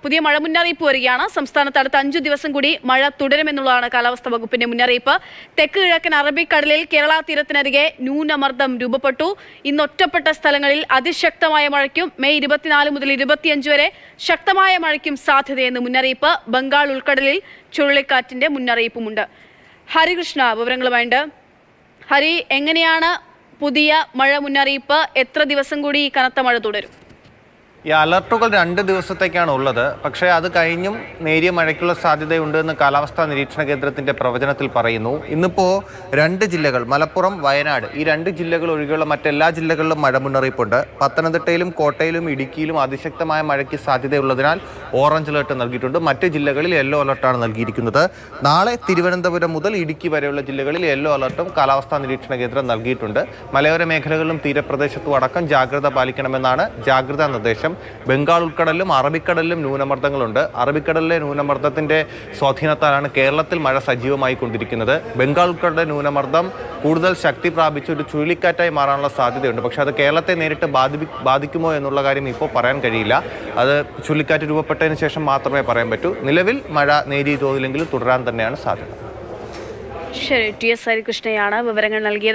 പുതിയ മഴ മുന്നറിയിപ്പ് വരികയാണ്. സംസ്ഥാനത്ത് അടുത്ത 5 ദിവസം കൂടി മഴ തുടരുമെന്നുള്ളതാണ് കാലാവസ്ഥാ വകുപ്പിന്റെ മുന്നറിയിപ്പ്. തെക്ക് കിഴക്കൻ അറബിക്കടലിൽ കേരള തീരത്തിനരികെ ന്യൂനമർദ്ദം രൂപപ്പെട്ടു. ഇന്ന് ഒറ്റപ്പെട്ട സ്ഥലങ്ങളിൽ അതിശക്തമായ മഴയ്ക്കും മെയ് 24 മുതൽ 25 വരെ ശക്തമായ മഴയ്ക്കും സാധ്യതയെന്ന് മുന്നറിയിപ്പ്. ബംഗാൾ ഉൾക്കടലിൽ ചുഴലിക്കാറ്റിന്റെ മുന്നറിയിപ്പുമുണ്ട്. ഹരികൃഷ്ണ വിവരങ്ങളുമായുണ്ട്. ഹരി, എങ്ങനെയാണ് പുതിയ മഴ മുന്നറിയിപ്പ്? എത്ര ദിവസം കൂടി ഈ കനത്ത മഴ തുടരും? ഈ അലർട്ടുകൾ 2 ദിവസത്തേക്കാണ് ഉള്ളത്. പക്ഷേ അത് കഴിഞ്ഞും നേരിയ മഴയ്ക്കുള്ള സാധ്യതയുണ്ട് എന്ന് കാലാവസ്ഥാ നിരീക്ഷണ കേന്ദ്രത്തിന്റെ പ്രവചനത്തിൽ പറയുന്നു. ഇന്നിപ്പോൾ 2 ജില്ലകൾ, മലപ്പുറം, വയനാട്, ഈ 2 ജില്ലകൾ ഒഴികെയുള്ള മറ്റെല്ലാ ജില്ലകളിലും മഴ മുന്നറിയിപ്പുണ്ട്. പത്തനംതിട്ടയിലും കോട്ടയിലും ഇടുക്കിയിലും അതിശക്തമായ മഴയ്ക്ക് സാധ്യതയുള്ളതിനാൽ ഓറഞ്ച് അലർട്ട് നൽകിയിട്ടുണ്ട്. മറ്റ് ജില്ലകളിൽ യെല്ലോ അലർട്ടാണ് നൽകിയിരിക്കുന്നത്. നാളെ തിരുവനന്തപുരം മുതൽ ഇടുക്കി വരെയുള്ള ജില്ലകളിൽ യെല്ലോ അലർട്ടും കാലാവസ്ഥാ നിരീക്ഷണ കേന്ദ്രം നൽകിയിട്ടുണ്ട്. മലയോര മേഖലകളിലും തീരപ്രദേശത്തും അടക്കം ജാഗ്രത പാലിക്കണമെന്നാണ് ജാഗ്രതാ നിർദ്ദേശം. ബംഗാൾ ഉൾക്കടലിലും അറബിക്കടലിലും ന്യൂനമർദ്ദങ്ങളുണ്ട്. അറബിക്കടലിലെ ന്യൂനമർദ്ദത്തിന്റെ സ്വാധീനത്താലാണ് കേരളത്തിൽ മഴ സജീവമായി കൊണ്ടിരിക്കുന്നത്. ബംഗാൾ ഉൾക്കടലിലെ ന്യൂനമർദ്ദം കൂടുതൽ ശക്തി പ്രാപിച്ച് ഒരു ചുഴലിക്കാറ്റായി മാറാനുള്ള സാധ്യതയുണ്ട്. പക്ഷെ അത് കേരളത്തെ നേരിട്ട് ബാധിക്കുമോ എന്നുള്ള കാര്യം ഇപ്പോൾ പറയാൻ കഴിയില്ല. അത് ചുഴലിക്കാറ്റ് രൂപപ്പെട്ടതിന് ശേഷം മാത്രമേ പറയാൻ പറ്റൂ. നിലവിൽ മഴ നേരിയ തോതിലെങ്കിലും തുടരാൻ തന്നെയാണ് സാധ്യത. ശരി, ടി എസ് ഹരികൃഷ്ണയാണ് വിവരങ്ങൾ നൽകിയത്.